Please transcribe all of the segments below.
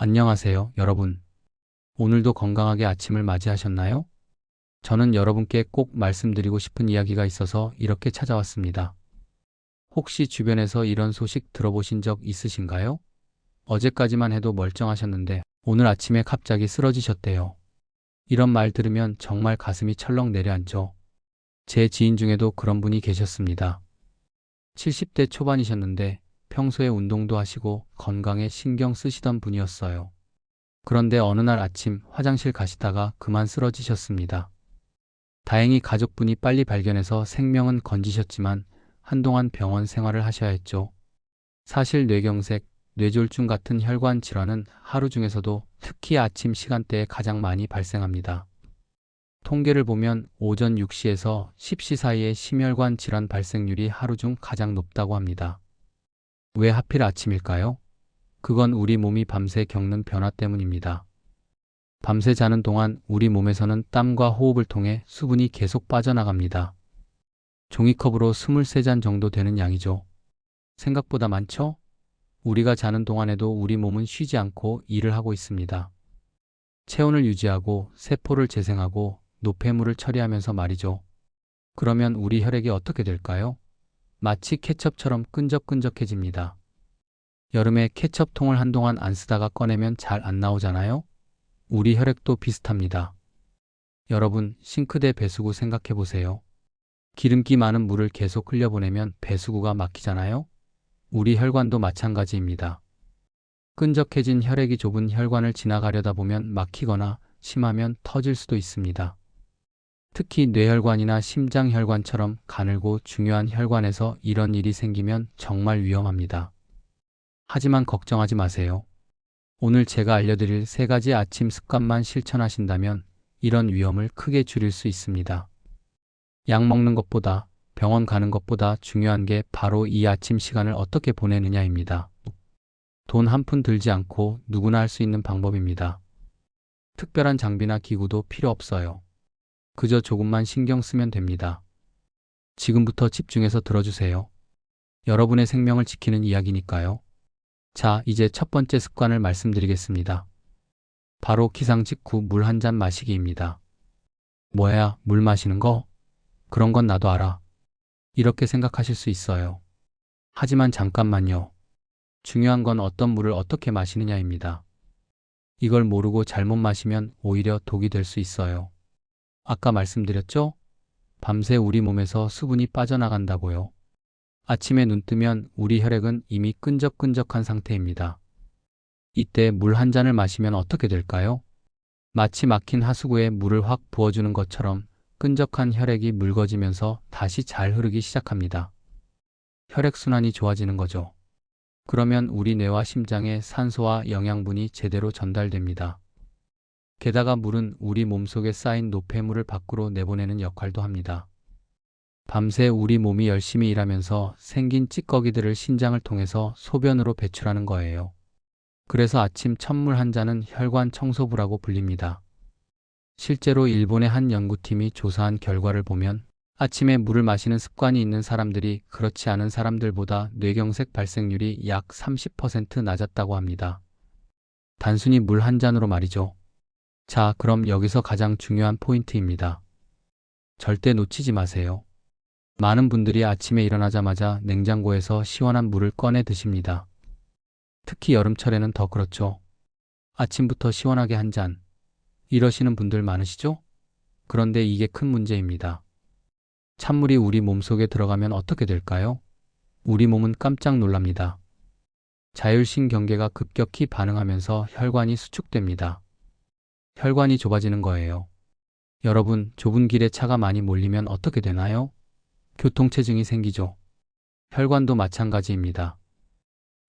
안녕하세요, 여러분. 오늘도 건강하게 아침을 맞이하셨나요? 저는 여러분께 꼭 말씀드리고 싶은 이야기가 있어서 이렇게 찾아왔습니다. 혹시 주변에서 이런 소식 들어보신 적 있으신가요? 어제까지만 해도 멀쩡하셨는데 오늘 아침에 갑자기 쓰러지셨대요. 이런 말 들으면 정말 가슴이 철렁 내려앉죠. 제 지인 중에도 그런 분이 계셨습니다. 70대 초반이셨는데 평소에 운동도 하시고 건강에 신경 쓰시던 분이었어요. 그런데 어느 날 아침 화장실 가시다가 그만 쓰러지셨습니다. 다행히 가족분이 빨리 발견해서 생명은 건지셨지만 한동안 병원 생활을 하셔야 했죠. 사실 뇌경색, 뇌졸중 같은 혈관 질환은 하루 중에서도 특히 아침 시간대에 가장 많이 발생합니다. 통계를 보면 오전 6시에서 10시 사이에 심혈관 질환 발생률이 하루 중 가장 높다고 합니다. 왜 하필 아침일까요? 그건 우리 몸이 밤새 겪는 변화 때문입니다. 밤새 자는 동안 우리 몸에서는 땀과 호흡을 통해 수분이 계속 빠져나갑니다. 종이컵으로 23잔 정도 되는 양이죠. 생각보다 많죠? 우리가 자는 동안에도 우리 몸은 쉬지 않고 일을 하고 있습니다. 체온을 유지하고 세포를 재생하고 노폐물을 처리하면서 말이죠. 그러면 우리 혈액이 어떻게 될까요? 마치 케첩처럼 끈적끈적해집니다. 여름에 케첩통을 한동안 안 쓰다가 꺼내면 잘 안 나오잖아요? 우리 혈액도 비슷합니다. 여러분, 싱크대 배수구 생각해 보세요. 기름기 많은 물을 계속 흘려보내면 배수구가 막히잖아요? 우리 혈관도 마찬가지입니다. 끈적해진 혈액이 좁은 혈관을 지나가려다 보면 막히거나 심하면 터질 수도 있습니다. 특히 뇌혈관이나 심장혈관처럼 가늘고 중요한 혈관에서 이런 일이 생기면 정말 위험합니다. 하지만 걱정하지 마세요. 오늘 제가 알려드릴 3가지 아침 습관만 실천하신다면 이런 위험을 크게 줄일 수 있습니다. 약 먹는 것보다, 병원 가는 것보다 중요한 게 바로 이 아침 시간을 어떻게 보내느냐입니다. 돈 한 푼 들지 않고 누구나 할 수 있는 방법입니다. 특별한 장비나 기구도 필요 없어요. 그저 조금만 신경 쓰면 됩니다. 지금부터 집중해서 들어주세요. 여러분의 생명을 지키는 이야기니까요. 자, 이제 첫 번째 습관을 말씀드리겠습니다. 바로 기상 직후 물 한 잔 마시기입니다. 뭐야, 물 마시는 거? 그런 건 나도 알아. 이렇게 생각하실 수 있어요. 하지만 잠깐만요. 중요한 건 어떤 물을 어떻게 마시느냐입니다. 이걸 모르고 잘못 마시면 오히려 독이 될 수 있어요. 아까 말씀드렸죠? 밤새 우리 몸에서 수분이 빠져나간다고요. 아침에 눈 뜨면 우리 혈액은 이미 끈적끈적한 상태입니다. 이때 물 한 잔을 마시면 어떻게 될까요? 마치 막힌 하수구에 물을 확 부어주는 것처럼 끈적한 혈액이 묽어지면서 다시 잘 흐르기 시작합니다. 혈액순환이 좋아지는 거죠. 그러면 우리 뇌와 심장에 산소와 영양분이 제대로 전달됩니다. 게다가 물은 우리 몸속에 쌓인 노폐물을 밖으로 내보내는 역할도 합니다. 밤새 우리 몸이 열심히 일하면서 생긴 찌꺼기들을 신장을 통해서 소변으로 배출하는 거예요. 그래서 아침 첫물 한 잔은 혈관 청소부라고 불립니다. 실제로 일본의 한 연구팀이 조사한 결과를 보면 아침에 물을 마시는 습관이 있는 사람들이 그렇지 않은 사람들보다 뇌경색 발생률이 약 30% 낮았다고 합니다. 단순히 물 한 잔으로 말이죠. 자, 그럼 여기서 가장 중요한 포인트입니다. 절대 놓치지 마세요. 많은 분들이 아침에 일어나자마자 냉장고에서 시원한 물을 꺼내 드십니다. 특히 여름철에는 더 그렇죠. 아침부터 시원하게 한 잔. 이러시는 분들 많으시죠? 그런데 이게 큰 문제입니다. 찬물이 우리 몸속에 들어가면 어떻게 될까요? 우리 몸은 깜짝 놀랍니다. 자율신경계가 급격히 반응하면서 혈관이 수축됩니다. 혈관이 좁아지는 거예요. 여러분, 좁은 길에 차가 많이 몰리면 어떻게 되나요? 교통체증이 생기죠. 혈관도 마찬가지입니다.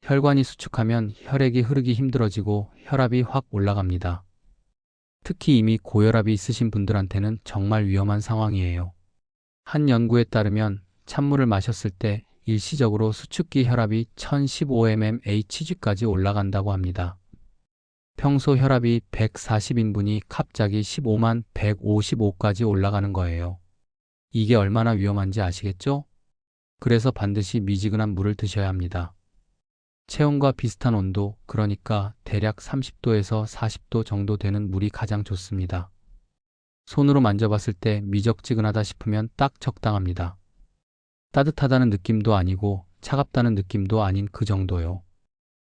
혈관이 수축하면 혈액이 흐르기 힘들어지고 혈압이 확 올라갑니다. 특히 이미 고혈압이 있으신 분들한테는 정말 위험한 상황이에요. 한 연구에 따르면 찬물을 마셨을 때 일시적으로 수축기 혈압이 1015mmHg까지 올라간다고 합니다. 평소 혈압이 140인 분이 갑자기 15만 155까지 올라가는 거예요. 이게 얼마나 위험한지 아시겠죠? 그래서 반드시 미지근한 물을 드셔야 합니다. 체온과 비슷한 온도, 그러니까 대략 30도에서 40도 정도 되는 물이 가장 좋습니다. 손으로 만져봤을 때 미적지근하다 싶으면 딱 적당합니다. 따뜻하다는 느낌도 아니고 차갑다는 느낌도 아닌 그 정도요.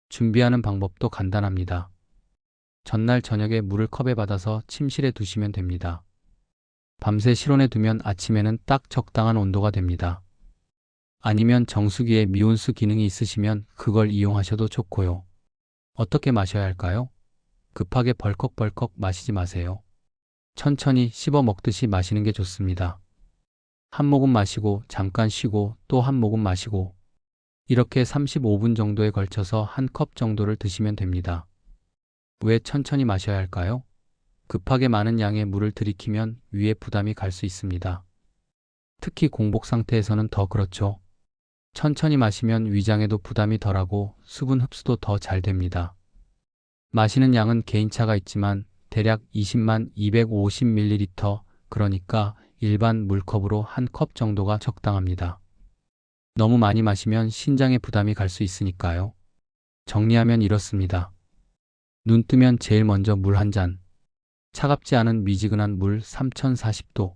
준비하는 방법도 간단합니다. 전날 저녁에 물을 컵에 받아서 침실에 두시면 됩니다. 밤새 실온에 두면 아침에는 딱 적당한 온도가 됩니다. 아니면 정수기에 미온수 기능이 있으시면 그걸 이용하셔도 좋고요. 어떻게 마셔야 할까요? 급하게 벌컥벌컥 마시지 마세요. 천천히 씹어 먹듯이 마시는 게 좋습니다. 한 모금 마시고 잠깐 쉬고 또 한 모금 마시고 이렇게 35분 정도에 걸쳐서 한 컵 정도를 드시면 됩니다. 왜 천천히 마셔야 할까요? 급하게 많은 양의 물을 들이키면 위에 부담이 갈 수 있습니다. 특히 공복 상태에서는 더 그렇죠. 천천히 마시면 위장에도 부담이 덜하고 수분 흡수도 더 잘 됩니다. 마시는 양은 개인차가 있지만 대략 20만 250ml, 그러니까 일반 물컵으로 한 컵 정도가 적당합니다. 너무 많이 마시면 신장에 부담이 갈 수 있으니까요. 정리하면 이렇습니다. 눈 뜨면 제일 먼저 물 한 잔, 차갑지 않은 미지근한 물 3040도,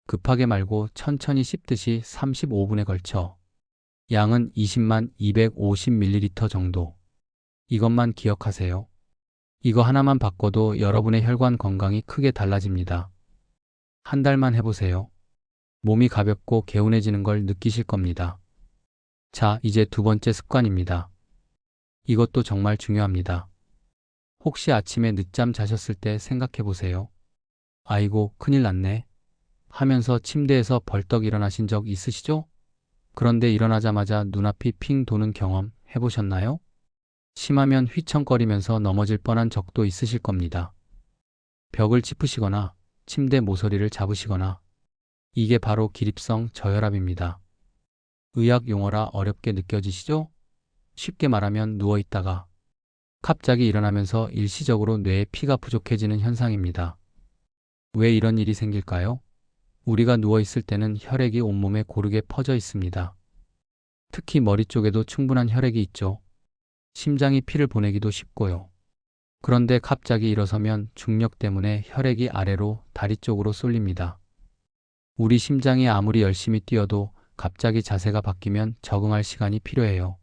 급하게 말고 천천히 씹듯이 35분에 걸쳐 양은 20만 250ml 정도. 이것만 기억하세요. 이거 하나만 바꿔도 여러분의 혈관 건강이 크게 달라집니다. 한 달만 해보세요. 몸이 가볍고 개운해지는 걸 느끼실 겁니다. 자, 이제 두 번째 습관입니다. 이것도 정말 중요합니다. 혹시 아침에 늦잠 자셨을 때 생각해 보세요. 아이고, 큰일 났네 하면서 침대에서 벌떡 일어나신 적 있으시죠? 그런데 일어나자마자 눈앞이 핑 도는 경험 해보셨나요? 심하면 휘청거리면서 넘어질 뻔한 적도 있으실 겁니다. 벽을 짚으시거나 침대 모서리를 잡으시거나. 이게 바로 기립성 저혈압입니다. 의학 용어라 어렵게 느껴지시죠? 쉽게 말하면 누워있다가 갑자기 일어나면서 일시적으로 뇌에 피가 부족해지는 현상입니다. 왜 이런 일이 생길까요? 우리가 누워있을 때는 혈액이 온몸에 고르게 퍼져 있습니다. 특히 머리 쪽에도 충분한 혈액이 있죠. 심장이 피를 보내기도 쉽고요. 그런데 갑자기 일어서면 중력 때문에 혈액이 아래로 다리 쪽으로 쏠립니다. 우리 심장이 아무리 열심히 뛰어도 갑자기 자세가 바뀌면 적응할 시간이 필요해요.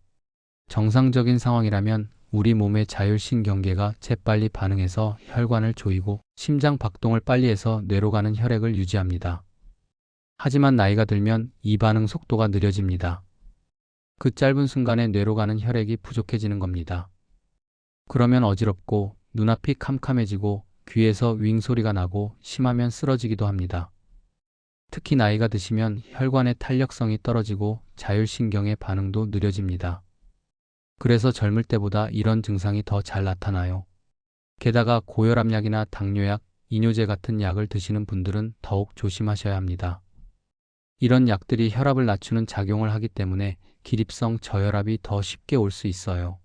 정상적인 상황이라면 우리 몸의 자율신경계가 재빨리 반응해서 혈관을 조이고 심장 박동을 빨리 해서 뇌로 가는 혈액을 유지합니다. 하지만 나이가 들면 이 반응 속도가 느려집니다. 그 짧은 순간에 뇌로 가는 혈액이 부족해지는 겁니다. 그러면 어지럽고 눈앞이 캄캄해지고 귀에서 윙 소리가 나고 심하면 쓰러지기도 합니다. 특히 나이가 드시면 혈관의 탄력성이 떨어지고 자율신경의 반응도 느려집니다. 그래서 젊을 때보다 이런 증상이 더 잘 나타나요. 게다가 고혈압약이나 당뇨약, 이뇨제 같은 약을 드시는 분들은 더욱 조심하셔야 합니다. 이런 약들이 혈압을 낮추는 작용을 하기 때문에 기립성 저혈압이 더 쉽게 올 수 있어요.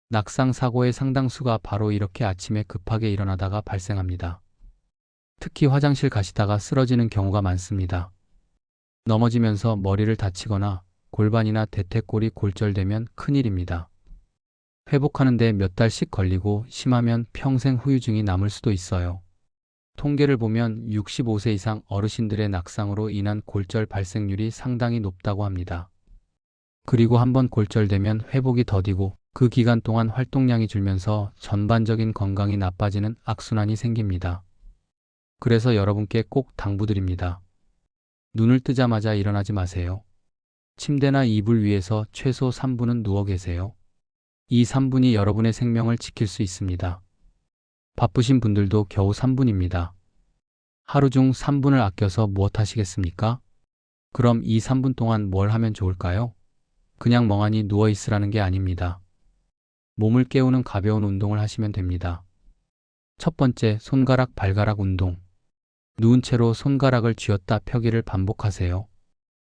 낙상 사고의 상당수가 바로 이렇게 아침에 급하게 일어나다가 발생합니다. 특히 화장실 가시다가 쓰러지는 경우가 많습니다. 넘어지면서 머리를 다치거나 골반이나 대퇴골이 골절되면 큰일입니다. 회복하는데 몇 달씩 걸리고 심하면 평생 후유증이 남을 수도 있어요. 통계를 보면 65세 이상 어르신들의 낙상으로 인한 골절 발생률이 상당히 높다고 합니다. 그리고 한번 골절되면 회복이 더디고 그 기간 동안 활동량이 줄면서 전반적인 건강이 나빠지는 악순환이 생깁니다. 그래서 여러분께 꼭 당부드립니다. 눈을 뜨자마자 일어나지 마세요. 침대나 이불 위에서 최소 3분은 누워 계세요. 이 3분이 여러분의 생명을 지킬 수 있습니다. 바쁘신 분들도 겨우 3분입니다. 하루 중 3분을 아껴서 무엇 하시겠습니까? 그럼 이 3분 동안 뭘 하면 좋을까요? 그냥 멍하니 누워 있으라는 게 아닙니다. 몸을 깨우는 가벼운 운동을 하시면 됩니다. 첫 번째, 손가락 발가락 운동. 누운 채로 손가락을 쥐었다 펴기를 반복하세요.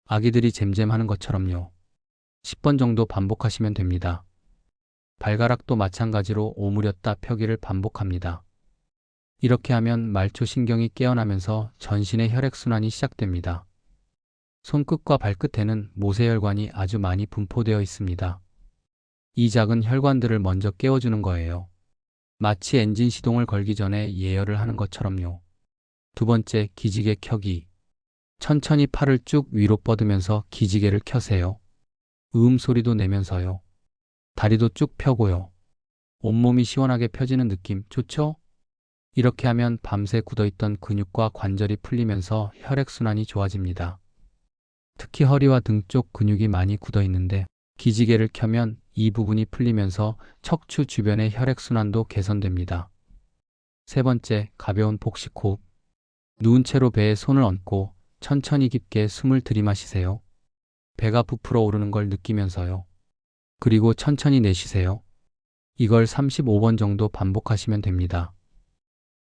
아기들이 잼잼하는 것처럼요. 10번 정도 반복하시면 됩니다. 발가락도 마찬가지로 오므렸다 펴기를 반복합니다. 이렇게 하면 말초신경이 깨어나면서 전신의 혈액순환이 시작됩니다. 손끝과 발끝에는 모세혈관이 아주 많이 분포되어 있습니다. 이 작은 혈관들을 먼저 깨워주는 거예요. 마치 엔진 시동을 걸기 전에 예열을 하는 것처럼요. 두 번째, 기지개 켜기. 천천히 팔을 쭉 위로 뻗으면서 기지개를 켜세요. 소리도 내면서요. 다리도 쭉 펴고요. 온몸이 시원하게 펴지는 느낌 좋죠? 이렇게 하면 밤새 굳어있던 근육과 관절이 풀리면서 혈액순환이 좋아집니다. 특히 허리와 등 쪽 근육이 많이 굳어있는데 기지개를 켜면 이 부분이 풀리면서 척추 주변의 혈액순환도 개선됩니다. 세 번째, 가벼운 복식 호흡. 누운 채로 배에 손을 얹고 천천히 깊게 숨을 들이마시세요. 배가 부풀어 오르는 걸 느끼면서요. 그리고 천천히 내쉬세요. 이걸 35번 정도 반복하시면 됩니다.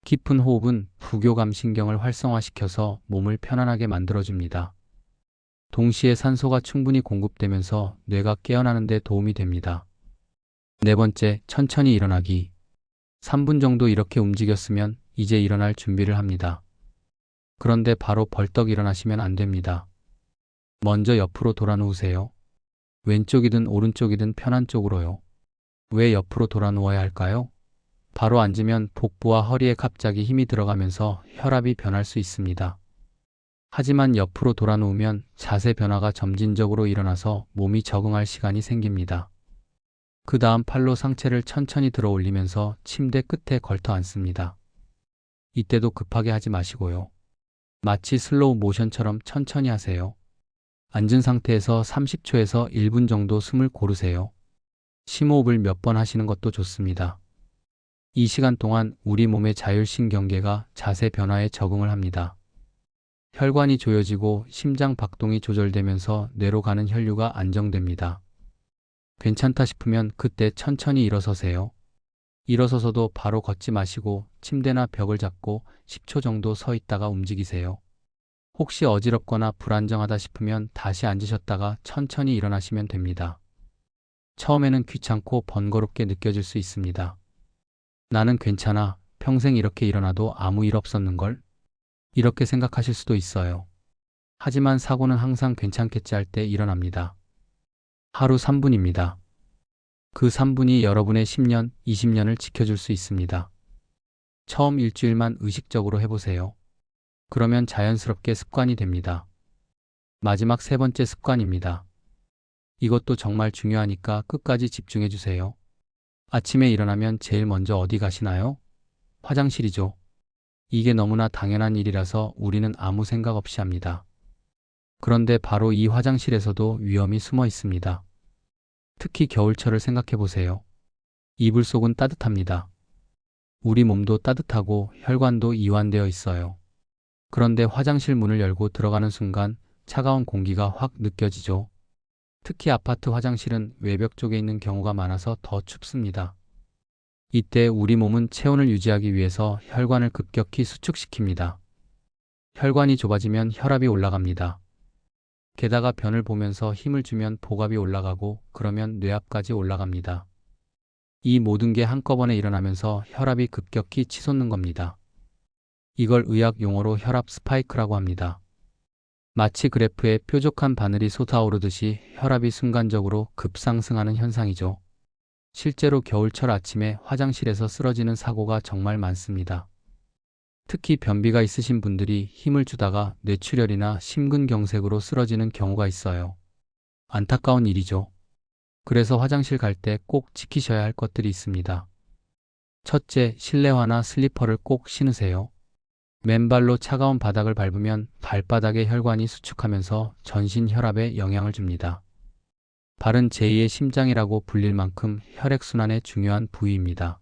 깊은 호흡은 부교감 신경을 활성화시켜서 몸을 편안하게 만들어줍니다. 동시에 산소가 충분히 공급되면서 뇌가 깨어나는 데 도움이 됩니다. 네 번째, 천천히 일어나기. 3분 정도 이렇게 움직였으면 이제 일어날 준비를 합니다. 그런데 바로 벌떡 일어나시면 안 됩니다. 먼저 옆으로 돌아 누우세요. 왼쪽이든 오른쪽이든 편한 쪽으로요. 왜 옆으로 돌아 누워야 할까요? 바로 앉으면 복부와 허리에 갑자기 힘이 들어가면서 혈압이 변할 수 있습니다. 하지만 옆으로 돌아 누우면 자세 변화가 점진적으로 일어나서 몸이 적응할 시간이 생깁니다. 그 다음 팔로 상체를 천천히 들어 올리면서 침대 끝에 걸터 앉습니다. 이때도 급하게 하지 마시고요. 마치 슬로우 모션처럼 천천히 하세요. 앉은 상태에서 30초에서 1분 정도 숨을 고르세요. 심호흡을 몇 번 하시는 것도 좋습니다. 이 시간 동안 우리 몸의 자율신경계가 자세 변화에 적응을 합니다. 혈관이 조여지고 심장 박동이 조절되면서 뇌로 가는 혈류가 안정됩니다. 괜찮다 싶으면 그때 천천히 일어서세요. 일어서서도 바로 걷지 마시고 침대나 벽을 잡고 10초 정도 서 있다가 움직이세요. 혹시 어지럽거나 불안정하다 싶으면 다시 앉으셨다가 천천히 일어나시면 됩니다. 처음에는 귀찮고 번거롭게 느껴질 수 있습니다. 나는 괜찮아. 평생 이렇게 일어나도 아무 일 없었는걸? 이렇게 생각하실 수도 있어요. 하지만 사고는 항상 괜찮겠지 할 때 일어납니다. 하루 3분입니다. 그 3분이 여러분의 10년, 20년을 지켜줄 수 있습니다. 처음 일주일만 의식적으로 해보세요. 그러면 자연스럽게 습관이 됩니다. 마지막 세 번째 습관입니다. 이것도 정말 중요하니까 끝까지 집중해 주세요. 아침에 일어나면 제일 먼저 어디 가시나요? 화장실이죠. 이게 너무나 당연한 일이라서 우리는 아무 생각 없이 합니다. 그런데 바로 이 화장실에서도 위험이 숨어 있습니다. 특히 겨울철을 생각해 보세요. 이불 속은 따뜻합니다. 우리 몸도 따뜻하고 혈관도 이완되어 있어요. 그런데 화장실 문을 열고 들어가는 순간 차가운 공기가 확 느껴지죠. 특히 아파트 화장실은 외벽 쪽에 있는 경우가 많아서 더 춥습니다. 이때 우리 몸은 체온을 유지하기 위해서 혈관을 급격히 수축시킵니다. 혈관이 좁아지면 혈압이 올라갑니다. 게다가 변을 보면서 힘을 주면 복압이 올라가고 그러면 뇌압까지 올라갑니다. 이 모든 게 한꺼번에 일어나면서 혈압이 급격히 치솟는 겁니다. 이걸 의학 용어로 혈압 스파이크라고 합니다. 마치 그래프에 뾰족한 바늘이 솟아오르듯이 혈압이 순간적으로 급상승하는 현상이죠. 실제로 겨울철 아침에 화장실에서 쓰러지는 사고가 정말 많습니다. 특히 변비가 있으신 분들이 힘을 주다가 뇌출혈이나 심근경색으로 쓰러지는 경우가 있어요. 안타까운 일이죠. 그래서 화장실 갈 때 꼭 지키셔야 할 것들이 있습니다. 첫째, 실내화나 슬리퍼를 꼭 신으세요. 맨발로 차가운 바닥을 밟으면 발바닥의 혈관이 수축하면서 전신 혈압에 영향을 줍니다. 발은 제2의 심장이라고 불릴 만큼 혈액순환에 중요한 부위입니다.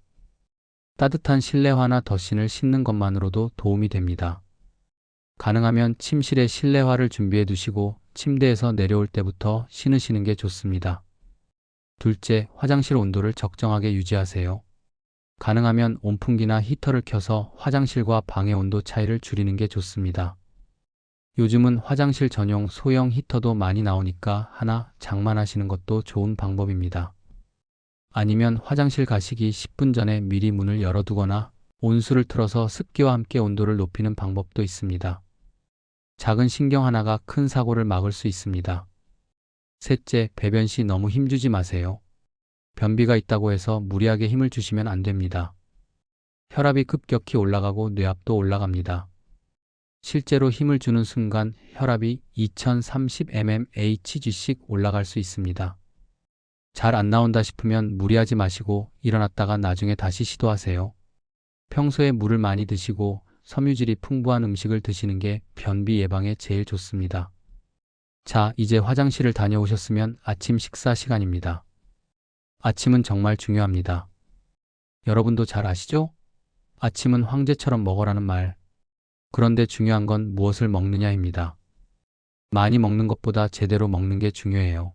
따뜻한 실내화나 덧신을 신는 것만으로도 도움이 됩니다. 가능하면 침실에 실내화를 준비해 두시고 침대에서 내려올 때부터 신으시는 게 좋습니다. 둘째, 화장실 온도를 적정하게 유지하세요. 가능하면 온풍기나 히터를 켜서 화장실과 방의 온도 차이를 줄이는 게 좋습니다. 요즘은 화장실 전용 소형 히터도 많이 나오니까 하나 장만하시는 것도 좋은 방법입니다. 아니면 화장실 가시기 10분 전에 미리 문을 열어두거나 온수를 틀어서 습기와 함께 온도를 높이는 방법도 있습니다. 작은 신경 하나가 큰 사고를 막을 수 있습니다. 셋째, 배변 시 너무 힘주지 마세요. 변비가 있다고 해서 무리하게 힘을 주시면 안 됩니다. 혈압이 급격히 올라가고 뇌압도 올라갑니다. 실제로 힘을 주는 순간 혈압이 2030 mmHg씩 올라갈 수 있습니다. 잘 안 나온다 싶으면 무리하지 마시고 일어났다가 나중에 다시 시도하세요. 평소에 물을 많이 드시고 섬유질이 풍부한 음식을 드시는 게 변비 예방에 제일 좋습니다. 자, 이제 화장실을 다녀오셨으면 아침 식사 시간입니다. 아침은 정말 중요합니다. 여러분도 잘 아시죠? 아침은 황제처럼 먹어라는 말. 그런데 중요한 건 무엇을 먹느냐입니다. 많이 먹는 것보다 제대로 먹는 게 중요해요.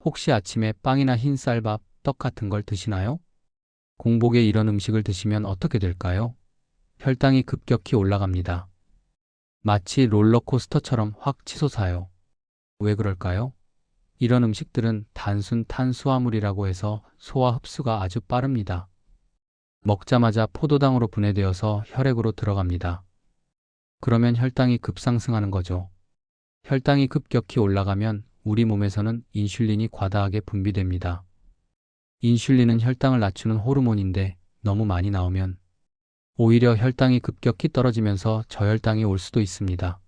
혹시 아침에 빵이나 흰쌀밥, 떡 같은 걸 드시나요? 공복에 이런 음식을 드시면 어떻게 될까요? 혈당이 급격히 올라갑니다. 마치 롤러코스터처럼 확 치솟아요. 왜 그럴까요? 이런 음식들은 단순 탄수화물이라고 해서 소화 흡수가 아주 빠릅니다. 먹자마자 포도당으로 분해되어서 혈액으로 들어갑니다. 그러면 혈당이 급상승하는 거죠. 혈당이 급격히 올라가면 우리 몸에서는 인슐린이 과다하게 분비됩니다. 인슐린은 혈당을 낮추는 호르몬인데 너무 많이 나오면 오히려 혈당이 급격히 떨어지면서 저혈당이 올 수도 있습니다.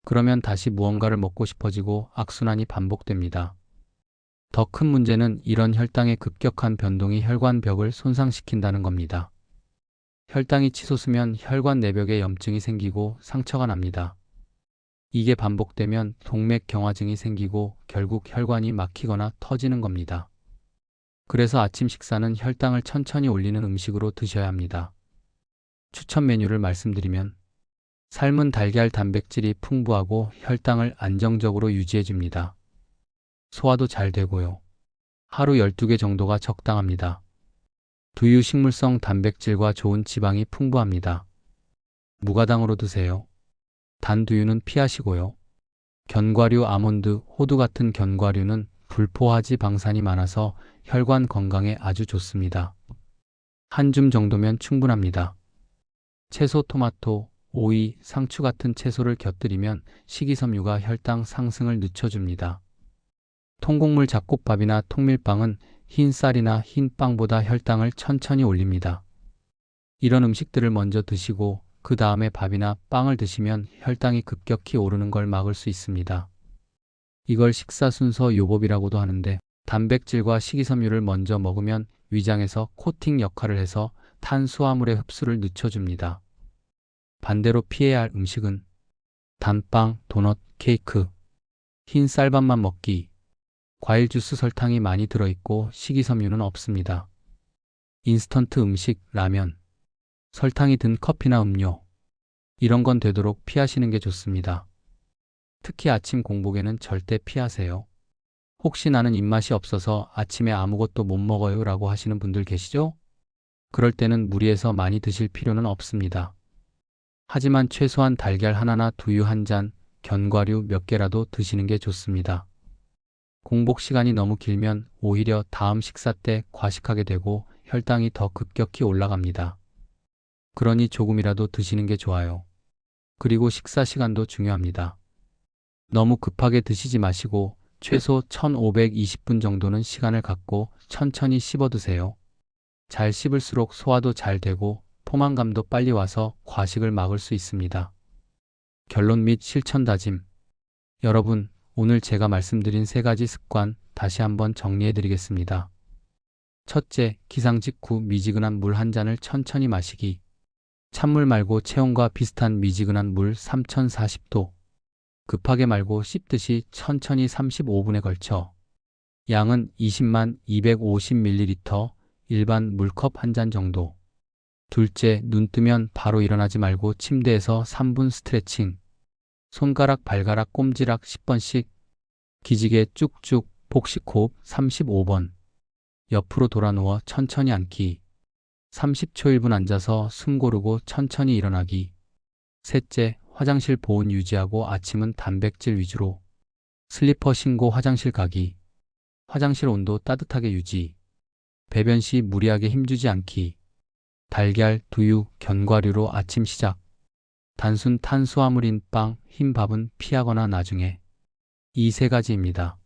그러면 다시 무언가를 먹고 싶어지고 악순환이 반복됩니다. 더 큰 문제는 이런 혈당의 급격한 변동이 혈관벽을 손상시킨다는 겁니다. 혈당이 치솟으면 혈관 내벽에 염증이 생기고 상처가 납니다. 이게 반복되면 동맥경화증이 생기고 결국 혈관이 막히거나 터지는 겁니다. 그래서 아침 식사는 혈당을 천천히 올리는 음식으로 드셔야 합니다. 추천 메뉴를 말씀드리면 삶은 달걀 단백질이 풍부하고 혈당을 안정적으로 유지해줍니다. 소화도 잘 되고요. 하루 12개 정도가 적당합니다. 두유 식물성 단백질과 좋은 지방이 풍부합니다. 무가당으로 드세요. 단 두유는 피하시고요. 견과류, 아몬드, 호두 같은 견과류는 불포화지 방산이 많아서 혈관 건강에 아주 좋습니다. 한 줌 정도면 충분합니다. 채소, 토마토, 오이, 상추 같은 채소를 곁들이면 식이섬유가 혈당 상승을 늦춰줍니다. 통곡물 잡곡밥이나 통밀빵은 흰 쌀이나 흰 빵보다 혈당을 천천히 올립니다. 이런 음식들을 먼저 드시고 그 다음에 밥이나 빵을 드시면 혈당이 급격히 오르는 걸 막을 수 있습니다. 이걸 식사 순서 요법이라고도 하는데 단백질과 식이섬유를 먼저 먹으면 위장에서 코팅 역할을 해서 탄수화물의 흡수를 늦춰줍니다. 반대로 피해야 할 음식은 단빵, 도넛, 케이크, 흰 쌀밥만 먹기, 과일 주스 설탕이 많이 들어있고 식이섬유는 없습니다. 인스턴트 음식, 라면, 설탕이 든 커피나 음료, 이런 건 되도록 피하시는 게 좋습니다. 특히 아침 공복에는 절대 피하세요. 혹시 나는 입맛이 없어서 아침에 아무것도 못 먹어요 라고 하시는 분들 계시죠? 그럴 때는 무리해서 많이 드실 필요는 없습니다. 하지만 최소한 달걀 하나나 두유 한 잔, 견과류 몇 개라도 드시는 게 좋습니다. 공복 시간이 너무 길면 오히려 다음 식사 때 과식하게 되고 혈당이 더 급격히 올라갑니다. 그러니 조금이라도 드시는 게 좋아요. 그리고 식사 시간도 중요합니다. 너무 급하게 드시지 마시고 최소 1520분 정도는 시간을 갖고 천천히 씹어 드세요. 잘 씹을수록 소화도 잘 되고 포만감도 빨리 와서 과식을 막을 수 있습니다. 결론 및 실천 다짐. 여러분, 오늘 제가 말씀드린 3가지 습관 다시 한번 정리해 드리겠습니다. 첫째, 기상 직후 미지근한 물 한 잔을 천천히 마시기. 찬물 말고 체온과 비슷한 미지근한 물 3040도. 급하게 말고 씹듯이 천천히 35분에 걸쳐. 양은 20만 250ml, 일반 물컵 한 잔 정도. 둘째, 눈 뜨면 바로 일어나지 말고 침대에서 3분 스트레칭. 손가락, 발가락, 꼼지락 10번씩. 기지개 쭉쭉, 복식호흡 35번. 옆으로 돌아 누워 천천히 앉기. 30초 1분 앉아서 숨 고르고 천천히 일어나기. 셋째, 화장실 보온 유지하고 아침은 단백질 위주로. 슬리퍼 신고 화장실 가기. 화장실 온도 따뜻하게 유지. 배변 시 무리하게 힘주지 않기. 달걀, 두유, 견과류로 아침 시작. 단순 탄수화물인 빵, 흰 밥은 피하거나 나중에. 이 3가지입니다.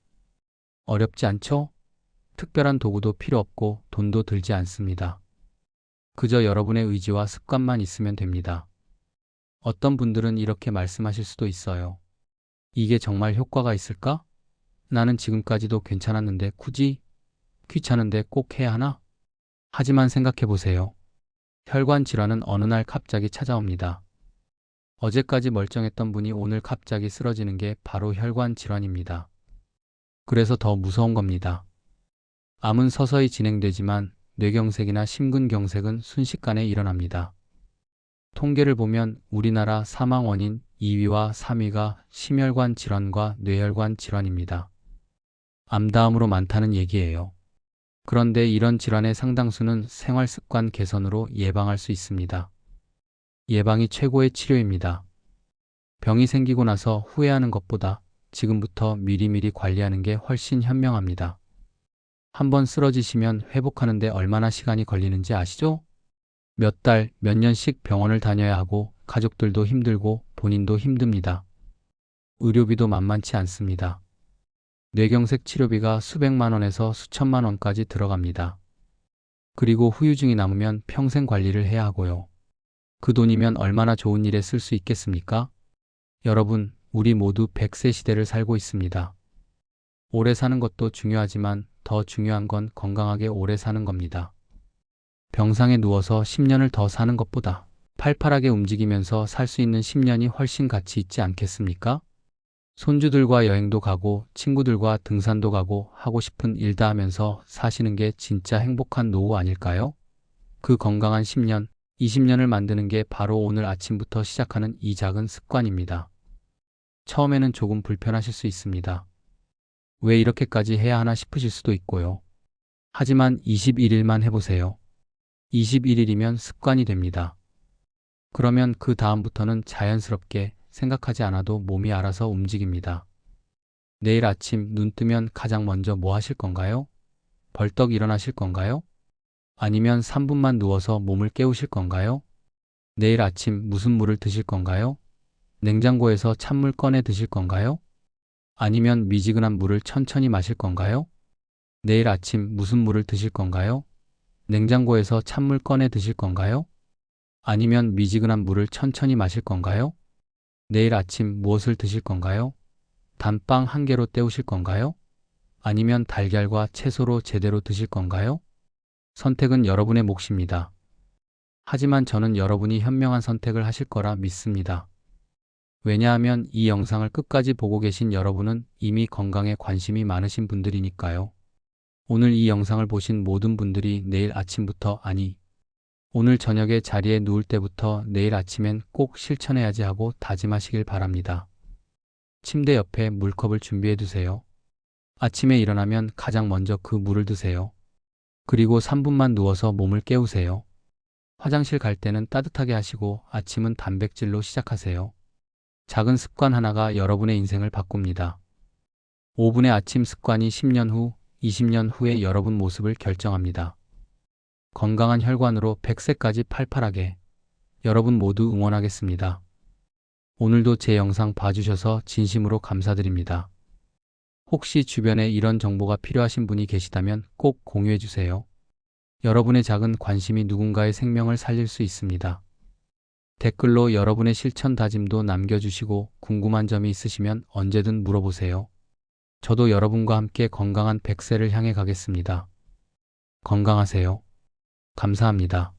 어렵지 않죠? 특별한 도구도 필요 없고 돈도 들지 않습니다. 그저 여러분의 의지와 습관만 있으면 됩니다. 어떤 분들은 이렇게 말씀하실 수도 있어요. 이게 정말 효과가 있을까? 나는 지금까지도 괜찮았는데 굳이 귀찮은데 꼭 해야 하나? 하지만 생각해 보세요. 혈관 질환은 어느 날 갑자기 찾아옵니다. 어제까지 멀쩡했던 분이 오늘 갑자기 쓰러지는 게 바로 혈관 질환입니다. 그래서 더 무서운 겁니다. 암은 서서히 진행되지만 뇌경색이나 심근경색은 순식간에 일어납니다. 통계를 보면 우리나라 사망 원인 2위와 3위가 심혈관 질환과 뇌혈관 질환입니다. 암 다음으로 많다는 얘기예요. 그런데 이런 질환의 상당수는 생활습관 개선으로 예방할 수 있습니다. 예방이 최고의 치료입니다. 병이 생기고 나서 후회하는 것보다 지금부터 미리미리 관리하는 게 훨씬 현명합니다. 한번 쓰러지시면 회복하는데 얼마나 시간이 걸리는지 아시죠? 몇 달, 몇 년씩 병원을 다녀야 하고 가족들도 힘들고 본인도 힘듭니다. 의료비도 만만치 않습니다. 뇌경색 치료비가 수백만 원에서 수천만 원까지 들어갑니다. 그리고 후유증이 남으면 평생 관리를 해야 하고요. 그 돈이면 얼마나 좋은 일에 쓸 수 있겠습니까? 여러분, 우리 모두 100세 시대를 살고 있습니다. 오래 사는 것도 중요하지만 더 중요한 건 건강하게 오래 사는 겁니다. 병상에 누워서 10년을 더 사는 것보다 팔팔하게 움직이면서 살 수 있는 10년이 훨씬 가치 있지 않겠습니까? 손주들과 여행도 가고 친구들과 등산도 가고 하고 싶은 일 다 하면서 사시는 게 진짜 행복한 노후 아닐까요? 그 건강한 10년, 20년을 만드는 게 바로 오늘 아침부터 시작하는 이 작은 습관입니다. 처음에는 조금 불편하실 수 있습니다. 왜 이렇게까지 해야 하나 싶으실 수도 있고요. 하지만 21일만 해보세요. 21일이면 습관이 됩니다. 그러면 그 다음부터는 자연스럽게 생각하지 않아도 몸이 알아서 움직입니다. 내일 아침 눈 뜨면 가장 먼저 뭐 하실 건가요? 벌떡 일어나실 건가요? 아니면 3분만 누워서 몸을 깨우실 건가요? 내일 아침 무슨 물을 드실 건가요? 냉장고에서 찬물 꺼내 드실 건가요? 아니면 미지근한 물을 천천히 마실 건가요? 내일 아침 무슨 물을 드실 건가요? 냉장고에서 찬물 꺼내 드실 건가요? 아니면 미지근한 물을 천천히 마실 건가요? 내일 아침 무엇을 드실 건가요? 단빵 한 개로 때우실 건가요? 아니면 달걀과 채소로 제대로 드실 건가요? 선택은 여러분의 몫입니다. 하지만 저는 여러분이 현명한 선택을 하실 거라 믿습니다. 왜냐하면 이 영상을 끝까지 보고 계신 여러분은 이미 건강에 관심이 많으신 분들이니까요. 오늘 이 영상을 보신 모든 분들이 내일 아침부터 오늘 저녁에 자리에 누울 때부터 내일 아침엔 꼭 실천해야지 하고 다짐하시길 바랍니다. 침대 옆에 물컵을 준비해 두세요. 아침에 일어나면 가장 먼저 그 물을 드세요. 그리고 3분만 누워서 몸을 깨우세요. 화장실 갈 때는 따뜻하게 하시고 아침은 단백질로 시작하세요. 작은 습관 하나가 여러분의 인생을 바꿉니다. 5분의 아침 습관이 10년 후, 20년 후의 여러분 모습을 결정합니다. 건강한 혈관으로 100세까지 팔팔하게 여러분 모두 응원하겠습니다. 오늘도 제 영상 봐주셔서 진심으로 감사드립니다. 혹시 주변에 이런 정보가 필요하신 분이 계시다면 꼭 공유해주세요. 여러분의 작은 관심이 누군가의 생명을 살릴 수 있습니다. 댓글로 여러분의 실천 다짐도 남겨주시고 궁금한 점이 있으시면 언제든 물어보세요. 저도 여러분과 함께 건강한 100세를 향해 가겠습니다. 건강하세요. 감사합니다.